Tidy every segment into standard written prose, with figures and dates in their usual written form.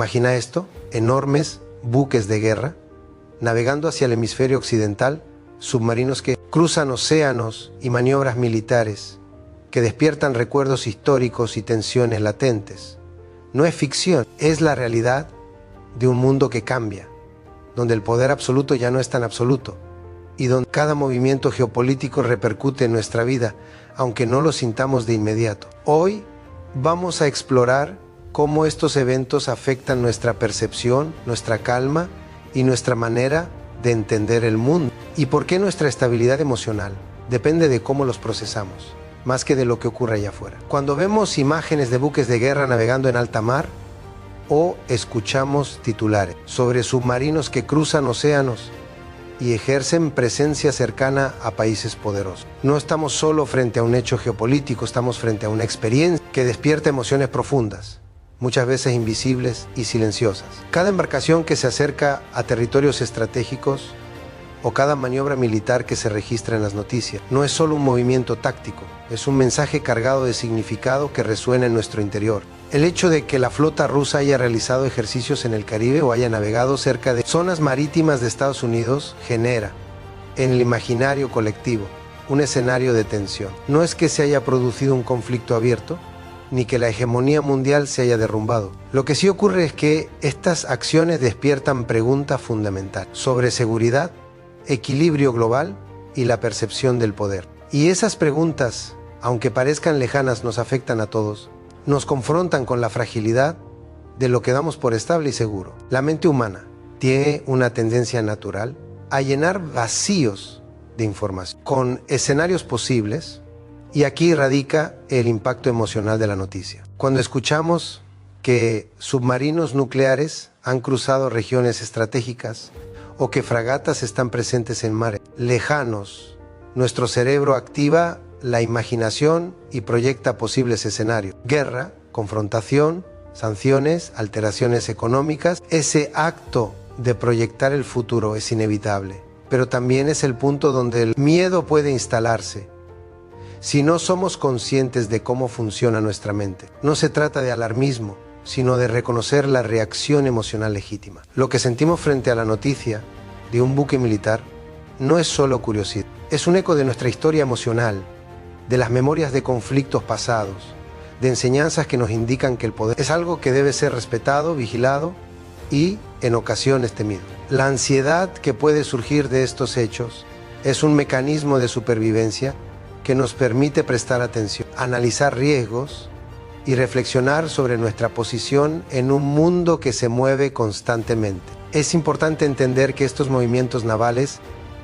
Imagina esto, enormes buques de guerra, navegando hacia el hemisferio occidental, submarinos que cruzan océanos y maniobras militares, que despiertan recuerdos históricos y tensiones latentes. No es ficción, es la realidad de un mundo que cambia, donde el poder absoluto ya no es tan absoluto, y donde cada movimiento geopolítico repercute en nuestra vida, aunque no lo sintamos de inmediato. Hoy vamos a explorar cómo estos eventos afectan nuestra percepción, nuestra calma y nuestra manera de entender el mundo, y por qué nuestra estabilidad emocional depende de cómo los procesamos, más que de lo que ocurre allá afuera. Cuando vemos imágenes de buques de guerra navegando en alta mar, o escuchamos titulares sobre submarinos que cruzan océanos y ejercen presencia cercana a países poderosos, no estamos solo frente a un hecho geopolítico, estamos frente a una experiencia que despierta emociones profundas, muchas veces invisibles y silenciosas. Cada embarcación que se acerca a territorios estratégicos o cada maniobra militar que se registra en las noticias no es solo un movimiento táctico, es un mensaje cargado de significado que resuena en nuestro interior. El hecho de que la flota rusa haya realizado ejercicios en el Caribe o haya navegado cerca de zonas marítimas de Estados Unidos genera en el imaginario colectivo un escenario de tensión. No es que se haya producido un conflicto abierto, ni que la hegemonía mundial se haya derrumbado. Lo que sí ocurre es que estas acciones despiertan preguntas fundamentales sobre seguridad, equilibrio global y la percepción del poder. Y esas preguntas, aunque parezcan lejanas, nos afectan a todos. Nos confrontan con la fragilidad de lo que damos por estable y seguro. La mente humana tiene una tendencia natural a llenar vacíos de información con escenarios posibles, y aquí radica el impacto emocional de la noticia. Cuando escuchamos que submarinos nucleares han cruzado regiones estratégicas o que fragatas están presentes en mares lejanos, nuestro cerebro activa la imaginación y proyecta posibles escenarios. Guerra, confrontación, sanciones, alteraciones económicas. Ese acto de proyectar el futuro es inevitable, pero también es el punto donde el miedo puede instalarse si no somos conscientes de cómo funciona nuestra mente. No se trata de alarmismo, sino de reconocer la reacción emocional legítima. Lo que sentimos frente a la noticia de un buque militar no es solo curiosidad, es un eco de nuestra historia emocional, de las memorias de conflictos pasados, de enseñanzas que nos indican que el poder es algo que debe ser respetado, vigilado y, en ocasiones, temido. La ansiedad que puede surgir de estos hechos es un mecanismo de supervivencia que nos permite prestar atención, analizar riesgos y reflexionar sobre nuestra posición en un mundo que se mueve constantemente. Es importante entender que estos movimientos navales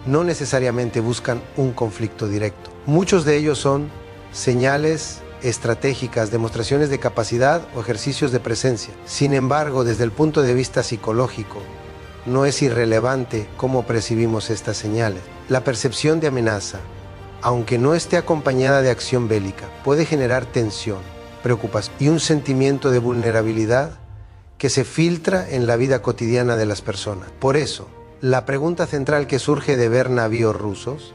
no necesariamente buscan un conflicto directo. Muchos de ellos son señales estratégicas, demostraciones de capacidad o ejercicios de presencia. Sin embargo, desde el punto de vista psicológico, no es irrelevante cómo percibimos estas señales. La percepción de amenaza, aunque no esté acompañada de acción bélica, puede generar tensión, preocupación y un sentimiento de vulnerabilidad que se filtra en la vida cotidiana de las personas. Por eso, la pregunta central que surge de ver navíos rusos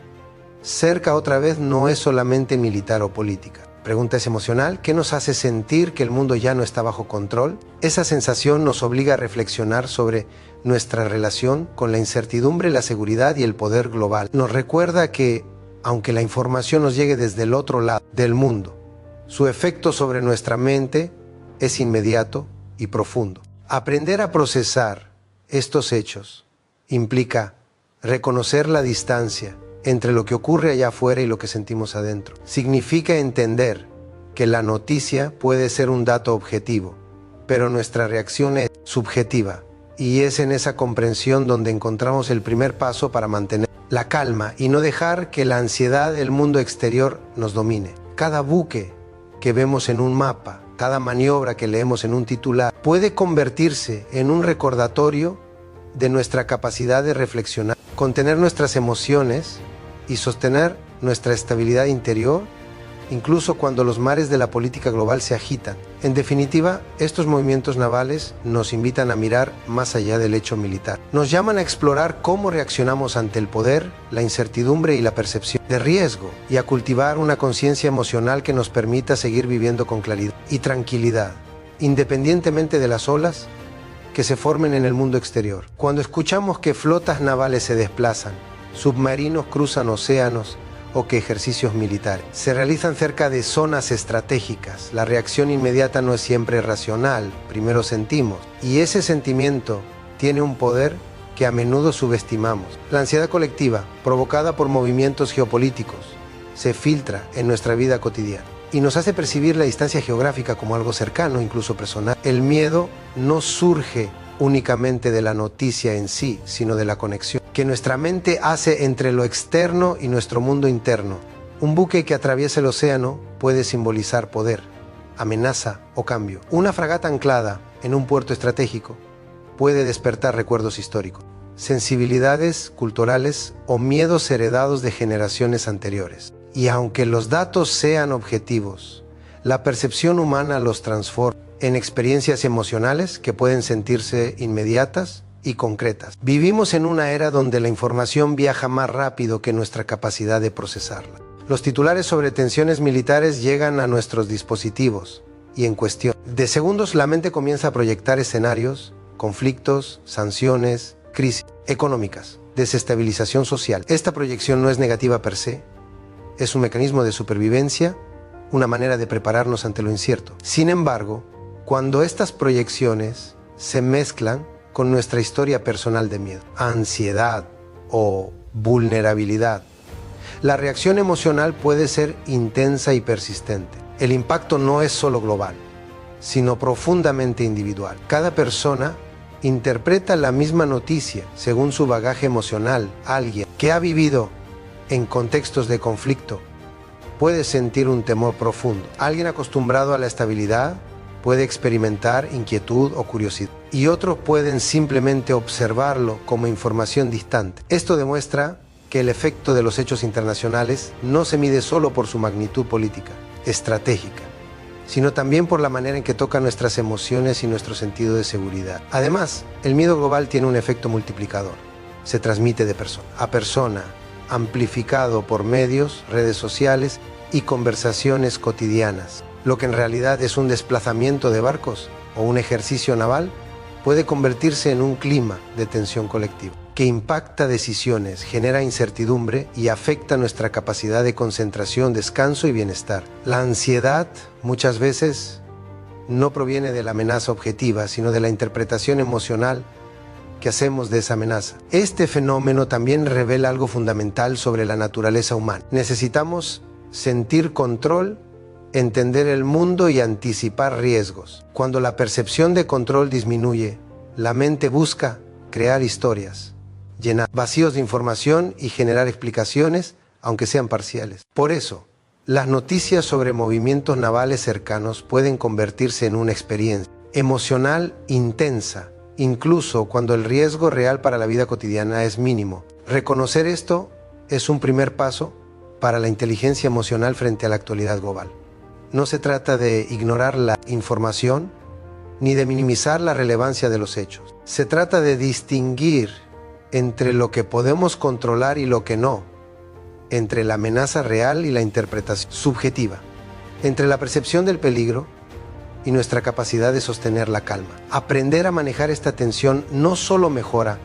cerca otra vez no es solamente militar o política. La pregunta es emocional. ¿Qué nos hace sentir que el mundo ya no está bajo control? Esa sensación nos obliga a reflexionar sobre nuestra relación con la incertidumbre, la seguridad y el poder global. Nos recuerda que, aunque la información nos llegue desde el otro lado del mundo, su efecto sobre nuestra mente es inmediato y profundo. Aprender a procesar estos hechos implica reconocer la distancia entre lo que ocurre allá afuera y lo que sentimos adentro. Significa entender que la noticia puede ser un dato objetivo, pero nuestra reacción es subjetiva, y es en esa comprensión donde encontramos el primer paso para mantener la calma y no dejar que la ansiedad del mundo exterior nos domine. Cada buque que vemos en un mapa, cada maniobra que leemos en un titular, puede convertirse en un recordatorio de nuestra capacidad de reflexionar, contener nuestras emociones y sostener nuestra estabilidad interior, incluso cuando los mares de la política global se agitan. En definitiva, estos movimientos navales nos invitan a mirar más allá del hecho militar. Nos llaman a explorar cómo reaccionamos ante el poder, la incertidumbre y la percepción de riesgo, y a cultivar una conciencia emocional que nos permita seguir viviendo con claridad y tranquilidad, independientemente de las olas que se formen en el mundo exterior. Cuando escuchamos que flotas navales se desplazan, submarinos cruzan océanos o que ejercicios militares se realizan cerca de zonas estratégicas, la reacción inmediata no es siempre racional, primero sentimos, y ese sentimiento tiene un poder que a menudo subestimamos. La ansiedad colectiva, provocada por movimientos geopolíticos, se filtra en nuestra vida cotidiana y nos hace percibir la distancia geográfica como algo cercano, incluso personal. El miedo no surge únicamente de la noticia en sí, sino de la conexión que nuestra mente hace entre lo externo y nuestro mundo interno. Un buque que atraviesa el océano puede simbolizar poder, amenaza o cambio. Una fragata anclada en un puerto estratégico puede despertar recuerdos históricos, sensibilidades culturales o miedos heredados de generaciones anteriores. Y aunque los datos sean objetivos, la percepción humana los transforma en experiencias emocionales que pueden sentirse inmediatas y concretas. Vivimos en una era donde la información viaja más rápido que nuestra capacidad de procesarla. Los titulares sobre tensiones militares llegan a nuestros dispositivos y en cuestión de segundos la mente comienza a proyectar escenarios, conflictos, sanciones, crisis económicas, desestabilización social. Esta proyección no es negativa per se, es un mecanismo de supervivencia, una manera de prepararnos ante lo incierto. Sin embargo, cuando estas proyecciones se mezclan con nuestra historia personal de miedo, ansiedad o vulnerabilidad, la reacción emocional puede ser intensa y persistente. El impacto no es solo global, sino profundamente individual. Cada persona interpreta la misma noticia según su bagaje emocional. Alguien que ha vivido en contextos de conflicto puede sentir un temor profundo. Alguien acostumbrado a la estabilidad puede experimentar inquietud o curiosidad, y otros pueden simplemente observarlo como información distante. Esto demuestra que el efecto de los hechos internacionales no se mide solo por su magnitud política, estratégica, sino también por la manera en que toca nuestras emociones y nuestro sentido de seguridad. Además, el miedo global tiene un efecto multiplicador. Se transmite de persona a persona, amplificado por medios, redes sociales y conversaciones cotidianas. Lo que en realidad es un desplazamiento de barcos o un ejercicio naval puede convertirse en un clima de tensión colectiva que impacta decisiones, genera incertidumbre y afecta nuestra capacidad de concentración, descanso y bienestar. La ansiedad muchas veces no proviene de la amenaza objetiva, sino de la interpretación emocional que hacemos de esa amenaza. Este fenómeno también revela algo fundamental sobre la naturaleza humana. Necesitamos sentir control, entender el mundo y anticipar riesgos. Cuando la percepción de control disminuye, la mente busca crear historias, llenar vacíos de información y generar explicaciones, aunque sean parciales. Por eso, las noticias sobre movimientos navales cercanos pueden convertirse en una experiencia emocional intensa, incluso cuando el riesgo real para la vida cotidiana es mínimo. Reconocer esto es un primer paso para la inteligencia emocional frente a la actualidad global. No se trata de ignorar la información ni de minimizar la relevancia de los hechos. Se trata de distinguir entre lo que podemos controlar y lo que no, entre la amenaza real y la interpretación subjetiva, entre la percepción del peligro y nuestra capacidad de sostener la calma. Aprender a manejar esta tensión no solo mejora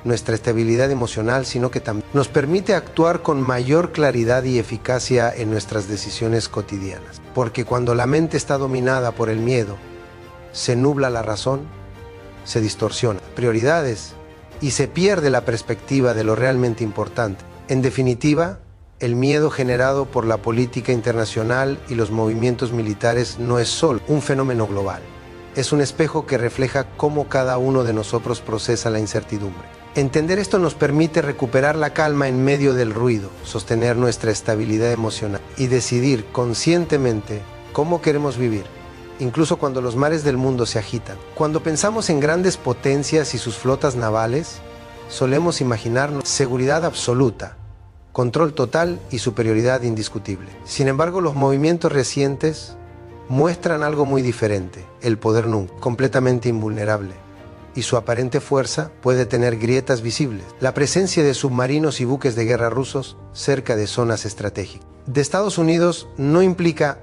nuestra estabilidad emocional, sino que también nos permite actuar con mayor claridad y eficacia en nuestras decisiones cotidianas. Porque cuando la mente está dominada por el miedo, se nubla la razón, se distorsiona prioridades y se pierde la perspectiva de lo realmente importante. En definitiva, el miedo generado por la política internacional y los movimientos militares no es solo un fenómeno global. Es un espejo que refleja cómo cada uno de nosotros procesa la incertidumbre. Entender esto nos permite recuperar la calma en medio del ruido, sostener nuestra estabilidad emocional y decidir conscientemente cómo queremos vivir, incluso cuando los mares del mundo se agitan. Cuando pensamos en grandes potencias y sus flotas navales, solemos imaginarnos seguridad absoluta, control total y superioridad indiscutible. Sin embargo, los movimientos recientes muestran algo muy diferente: el poder nunca, completamente invulnerable, y su aparente fuerza puede tener grietas visibles. La presencia de submarinos y buques de guerra rusos cerca de zonas estratégicas de Estados Unidos no implica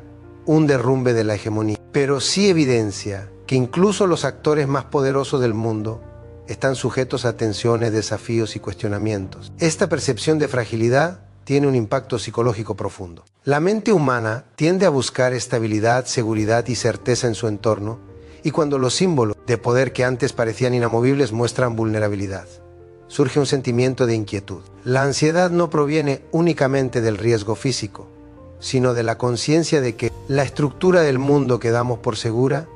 un derrumbe de la hegemonía, pero sí evidencia que incluso los actores más poderosos del mundo están sujetos a tensiones, desafíos y cuestionamientos. Esta percepción de fragilidad tiene un impacto psicológico profundo. La mente humana tiende a buscar estabilidad, seguridad y certeza en su entorno, y cuando los símbolos de poder que antes parecían inamovibles muestran vulnerabilidad, surge un sentimiento de inquietud. La ansiedad no proviene únicamente del riesgo físico, sino de la conciencia de que la estructura del mundo que damos por segura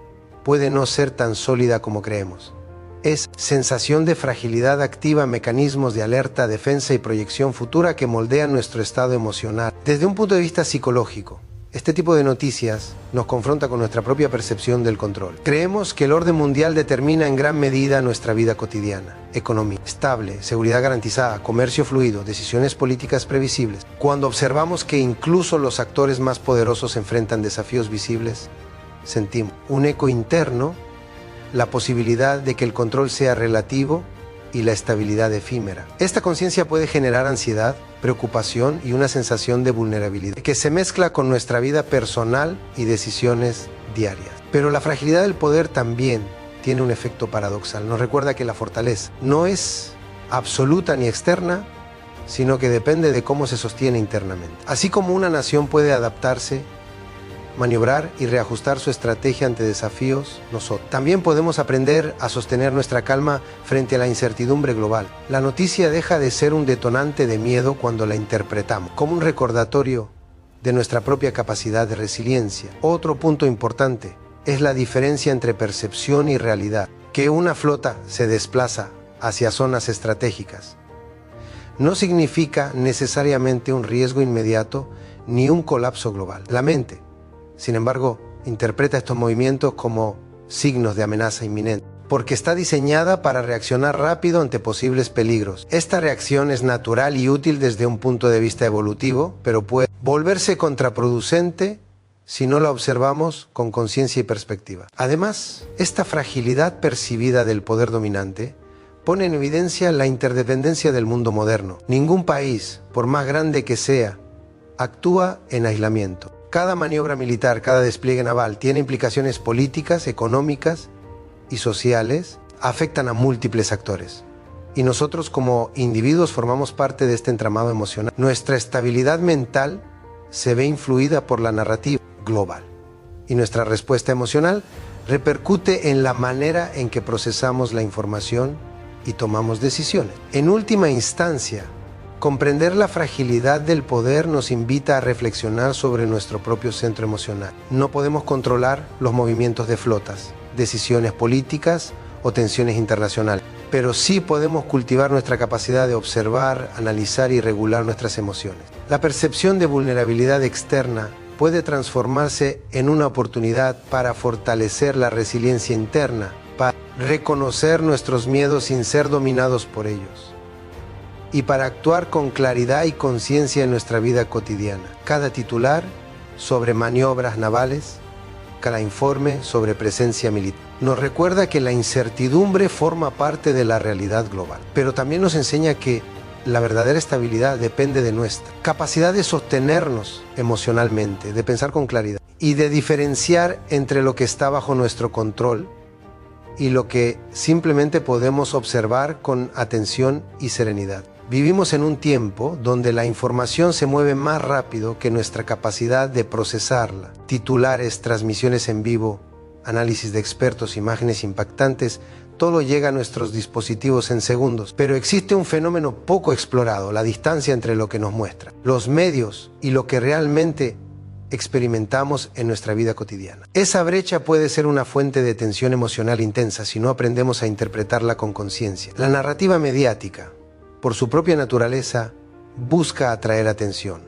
puede no ser tan sólida como creemos. Es sensación de fragilidad activa mecanismos de alerta, defensa y proyección futura que moldean nuestro estado emocional. Desde un punto de vista psicológico, este tipo de noticias nos confronta con nuestra propia percepción del control. Creemos que el orden mundial determina en gran medida nuestra vida cotidiana. Economía estable, seguridad garantizada, comercio fluido, decisiones políticas previsibles. Cuando observamos que incluso los actores más poderosos enfrentan desafíos visibles, sentimos un eco interno, la posibilidad de que el control sea relativo y la estabilidad efímera. Esta conciencia puede generar ansiedad, preocupación y una sensación de vulnerabilidad que se mezcla con nuestra vida personal y decisiones diarias. Pero la fragilidad del poder también tiene un efecto paradoxal. Nos recuerda que la fortaleza no es absoluta ni externa, sino que depende de cómo se sostiene internamente. Así como una nación puede adaptarse, maniobrar y reajustar su estrategia ante desafíos, nosotros también podemos aprender a sostener nuestra calma frente a la incertidumbre global. La noticia deja de ser un detonante de miedo cuando la interpretamos como un recordatorio de nuestra propia capacidad de resiliencia. Otro punto importante es la diferencia entre percepción y realidad. Que una flota se desplaza hacia zonas estratégicas no significa necesariamente un riesgo inmediato ni un colapso global. La mente, sin embargo, interpreta estos movimientos como signos de amenaza inminente, porque está diseñada para reaccionar rápido ante posibles peligros. Esta reacción es natural y útil desde un punto de vista evolutivo, pero puede volverse contraproducente si no la observamos con conciencia y perspectiva. Además, esta fragilidad percibida del poder dominante pone en evidencia la interdependencia del mundo moderno. Ningún país, por más grande que sea, actúa en aislamiento. Cada maniobra militar, cada despliegue naval tiene implicaciones políticas, económicas y sociales, afectan a múltiples actores. Y nosotros como individuos formamos parte de este entramado emocional. Nuestra estabilidad mental se ve influida por la narrativa global. Y nuestra respuesta emocional repercute en la manera en que procesamos la información y tomamos decisiones. En última instancia, comprender la fragilidad del poder nos invita a reflexionar sobre nuestro propio centro emocional. No podemos controlar los movimientos de flotas, decisiones políticas o tensiones internacionales, pero sí podemos cultivar nuestra capacidad de observar, analizar y regular nuestras emociones. La percepción de vulnerabilidad externa puede transformarse en una oportunidad para fortalecer la resiliencia interna, para reconocer nuestros miedos sin ser dominados por ellos, y para actuar con claridad y conciencia en nuestra vida cotidiana. Cada titular sobre maniobras navales, cada informe sobre presencia militar, nos recuerda que la incertidumbre forma parte de la realidad global, pero también nos enseña que la verdadera estabilidad depende de nuestra capacidad de sostenernos emocionalmente, de pensar con claridad y de diferenciar entre lo que está bajo nuestro control y lo que simplemente podemos observar con atención y serenidad. Vivimos en un tiempo donde la información se mueve más rápido que nuestra capacidad de procesarla. Titulares, transmisiones en vivo, análisis de expertos, imágenes impactantes, todo llega a nuestros dispositivos en segundos. Pero existe un fenómeno poco explorado, la distancia entre lo que nos muestra, los medios y lo que realmente experimentamos en nuestra vida cotidiana. Esa brecha puede ser una fuente de tensión emocional intensa si no aprendemos a interpretarla con conciencia. La narrativa mediática, por su propia naturaleza, busca atraer atención.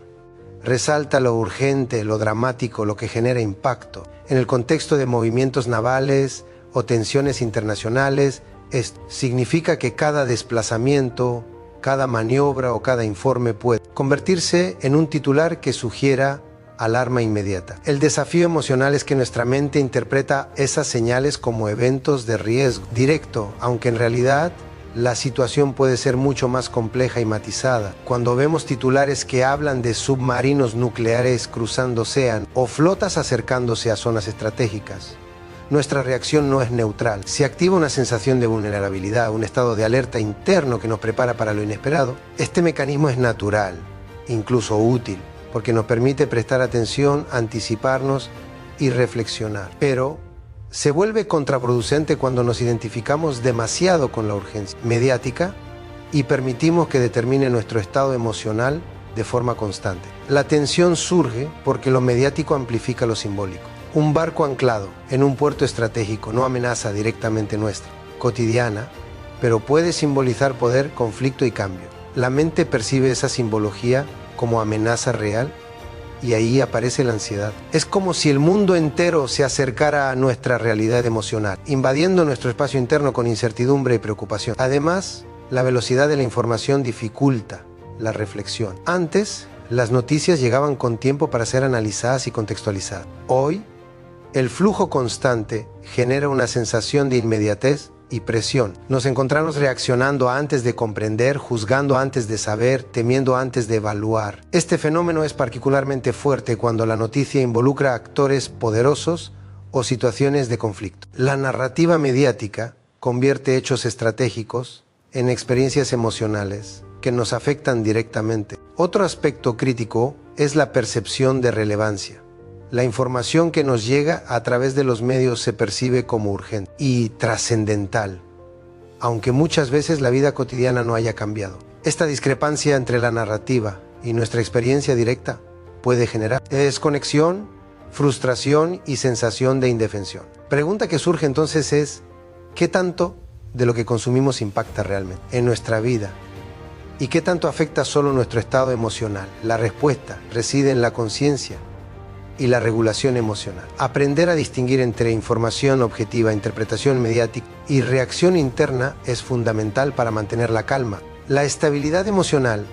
Resalta lo urgente, lo dramático, lo que genera impacto. En el contexto de movimientos navales o tensiones internacionales, esto significa que cada desplazamiento, cada maniobra o cada informe puede convertirse en un titular que sugiera alarma inmediata. El desafío emocional es que nuestra mente interpreta esas señales como eventos de riesgo directo, aunque en realidad la situación puede ser mucho más compleja y matizada. Cuando vemos titulares que hablan de submarinos nucleares cruzando océanos o flotas acercándose a zonas estratégicas, nuestra reacción no es neutral. Se activa una sensación de vulnerabilidad, un estado de alerta interno que nos prepara para lo inesperado. Este mecanismo es natural, incluso útil, porque nos permite prestar atención, anticiparnos y reflexionar. Pero se vuelve contraproducente cuando nos identificamos demasiado con la urgencia mediática y permitimos que determine nuestro estado emocional de forma constante. La tensión surge porque lo mediático amplifica lo simbólico. Un barco anclado en un puerto estratégico no amenaza directamente nuestra, cotidiana, pero puede simbolizar poder, conflicto y cambio. La mente percibe esa simbología como amenaza real y ahí aparece la ansiedad. Es como si el mundo entero se acercara a nuestra realidad emocional, invadiendo nuestro espacio interno con incertidumbre y preocupación. Además, la velocidad de la información dificulta la reflexión. Antes, las noticias llegaban con tiempo para ser analizadas y contextualizadas. Hoy, el flujo constante genera una sensación de inmediatez y presión. Nos encontramos reaccionando antes de comprender, juzgando antes de saber, temiendo antes de evaluar. Este fenómeno es particularmente fuerte cuando la noticia involucra a actores poderosos o situaciones de conflicto. La narrativa mediática convierte hechos estratégicos en experiencias emocionales que nos afectan directamente. Otro aspecto crítico es la percepción de relevancia. La información que nos llega a través de los medios se percibe como urgente y trascendental, aunque muchas veces la vida cotidiana no haya cambiado. Esta discrepancia entre la narrativa y nuestra experiencia directa puede generar desconexión, frustración y sensación de indefensión. Pregunta que surge entonces es, ¿qué tanto de lo que consumimos impacta realmente en nuestra vida? ¿Y qué tanto afecta solo nuestro estado emocional? La respuesta reside en la conciencia y la regulación emocional. Aprender a distinguir entre información objetiva, interpretación mediática y reacción interna es fundamental para mantener la calma. La estabilidad emocional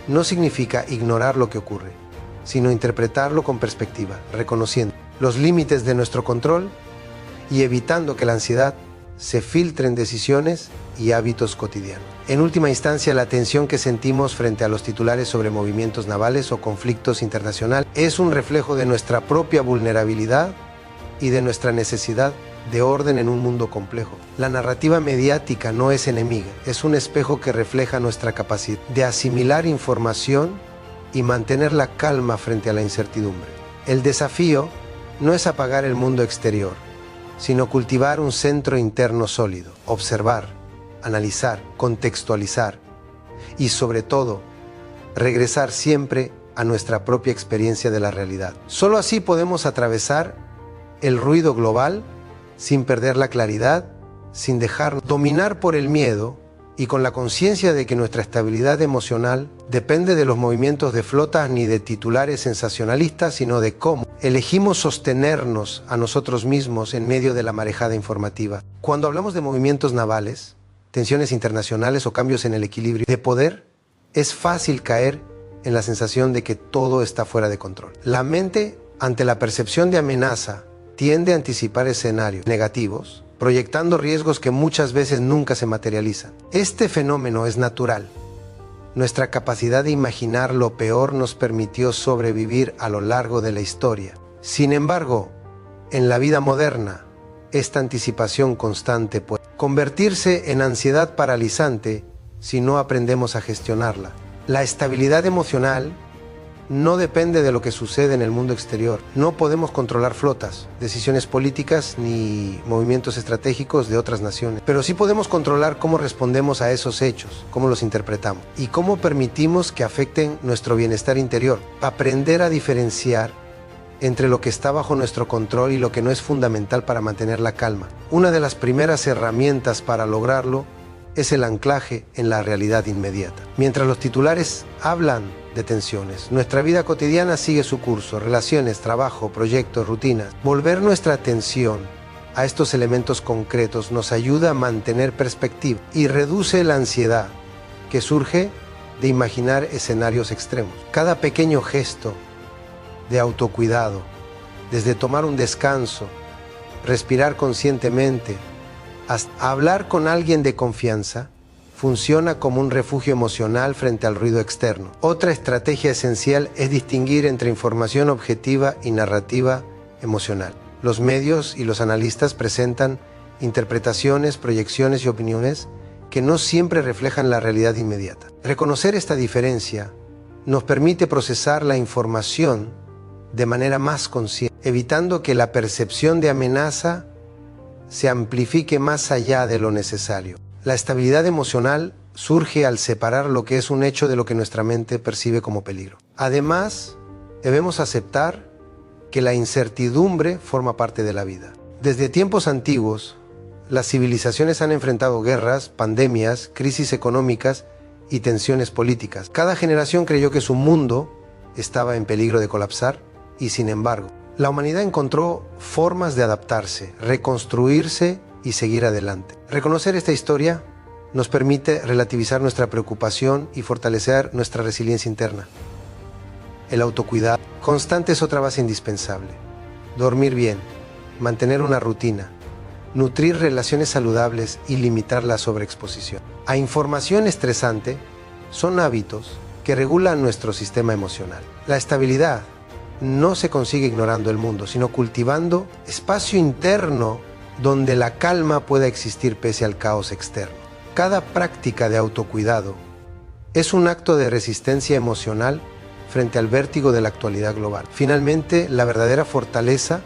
no significa ignorar lo que ocurre, sino interpretarlo con perspectiva, reconociendo los límites de nuestro control y evitando que la ansiedad se filtre en decisiones y hábitos cotidianos. En última instancia, la tensión que sentimos frente a los titulares sobre movimientos navales o conflictos internacionales es un reflejo de nuestra propia vulnerabilidad y de nuestra necesidad de orden en un mundo complejo. La narrativa mediática no es enemiga, es un espejo que refleja nuestra capacidad de asimilar información y mantener la calma frente a la incertidumbre. El desafío no es apagar el mundo exterior, sino cultivar un centro interno sólido, observar, analizar, contextualizar y sobre todo, regresar siempre a nuestra propia experiencia de la realidad. Solo así podemos atravesar el ruido global sin perder la claridad, sin dejarnos dominar por el miedo y con la conciencia de que nuestra estabilidad emocional depende de los movimientos de flotas ni de titulares sensacionalistas, sino de cómo elegimos sostenernos a nosotros mismos en medio de la marejada informativa. Cuando hablamos de movimientos navales, tensiones internacionales o cambios en el equilibrio de poder, es fácil caer en la sensación de que todo está fuera de control. La mente, ante la percepción de amenaza, tiende a anticipar escenarios negativos, proyectando riesgos que muchas veces nunca se materializan. Este fenómeno es natural. Nuestra capacidad de imaginar lo peor nos permitió sobrevivir a lo largo de la historia. Sin embargo, en la vida moderna, esta anticipación constante puede convertirse en ansiedad paralizante si no aprendemos a gestionarla. La estabilidad emocional no depende de lo que sucede en el mundo exterior. No podemos controlar flotas, decisiones políticas ni movimientos estratégicos de otras naciones. Pero sí podemos controlar cómo respondemos a esos hechos, cómo los interpretamos y cómo permitimos que afecten nuestro bienestar interior. Aprender a diferenciar entre lo que está bajo nuestro control y lo que no es fundamental para mantener la calma. Una de las primeras herramientas para lograrlo es el anclaje en la realidad inmediata. Mientras los titulares hablan de tensiones, nuestra vida cotidiana sigue su curso, relaciones, trabajo, proyectos, rutinas. Volver nuestra atención a estos elementos concretos nos ayuda a mantener perspectiva y reduce la ansiedad que surge de imaginar escenarios extremos. Cada pequeño gesto de autocuidado, desde tomar un descanso, respirar conscientemente, hasta hablar con alguien de confianza, funciona como un refugio emocional frente al ruido externo. Otra estrategia esencial es distinguir entre información objetiva y narrativa emocional. Los medios y los analistas presentan interpretaciones, proyecciones y opiniones que no siempre reflejan la realidad inmediata. Reconocer esta diferencia nos permite procesar la información de manera más consciente, evitando que la percepción de amenaza se amplifique más allá de lo necesario. La estabilidad emocional surge al separar lo que es un hecho de lo que nuestra mente percibe como peligro. Además, debemos aceptar que la incertidumbre forma parte de la vida. Desde tiempos antiguos, las civilizaciones han enfrentado guerras, pandemias, crisis económicas y tensiones políticas. Cada generación creyó que su mundo estaba en peligro de colapsar y, sin embargo, la humanidad encontró formas de adaptarse, reconstruirse y seguir adelante. Reconocer esta historia nos permite relativizar nuestra preocupación y fortalecer nuestra resiliencia interna. El autocuidado constante es otra base indispensable. Dormir bien, mantener una rutina, nutrir relaciones saludables y limitar la sobreexposición a información estresante son hábitos que regulan nuestro sistema emocional. La estabilidad no se consigue ignorando el mundo, sino cultivando espacio interno donde la calma pueda existir pese al caos externo. Cada práctica de autocuidado es un acto de resistencia emocional frente al vértigo de la actualidad global. Finalmente, la verdadera fortaleza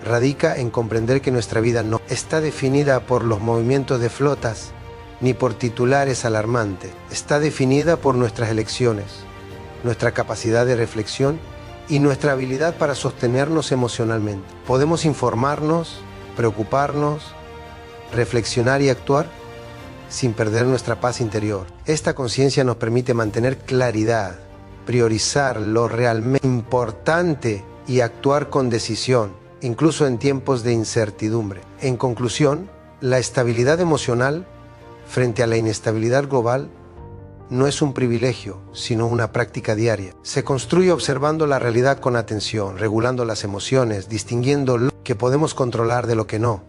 radica en comprender que nuestra vida no está definida por los movimientos de flotas ni por titulares alarmantes. Está definida por nuestras elecciones, nuestra capacidad de reflexión y nuestra habilidad para sostenernos emocionalmente. Podemos informarnos, preocuparnos, reflexionar y actuar sin perder nuestra paz interior. Esta conciencia nos permite mantener claridad, priorizar lo realmente importante y actuar con decisión, incluso en tiempos de incertidumbre. En conclusión, la estabilidad emocional frente a la inestabilidad global no es un privilegio, sino una práctica diaria. Se construye observando la realidad con atención, regulando las emociones, distinguiendo lo que podemos controlar de lo que no,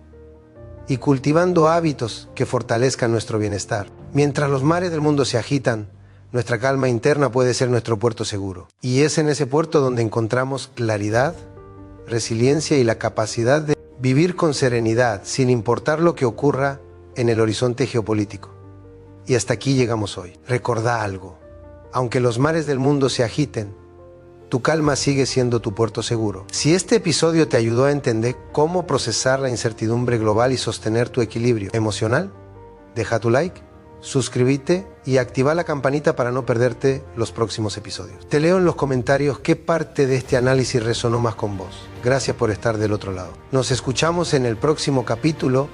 y cultivando hábitos que fortalezcan nuestro bienestar. Mientras los mares del mundo se agitan, nuestra calma interna puede ser nuestro puerto seguro. Y es en ese puerto donde encontramos claridad, resiliencia y la capacidad de vivir con serenidad, sin importar lo que ocurra en el horizonte geopolítico. Y hasta aquí llegamos hoy. Recordá algo: aunque los mares del mundo se agiten, tu calma sigue siendo tu puerto seguro. Si este episodio te ayudó a entender cómo procesar la incertidumbre global y sostener tu equilibrio emocional, deja tu like, suscríbete y activa la campanita para no perderte los próximos episodios. Te leo en los comentarios qué parte de este análisis resonó más con vos. Gracias por estar del otro lado. Nos escuchamos en el próximo capítulo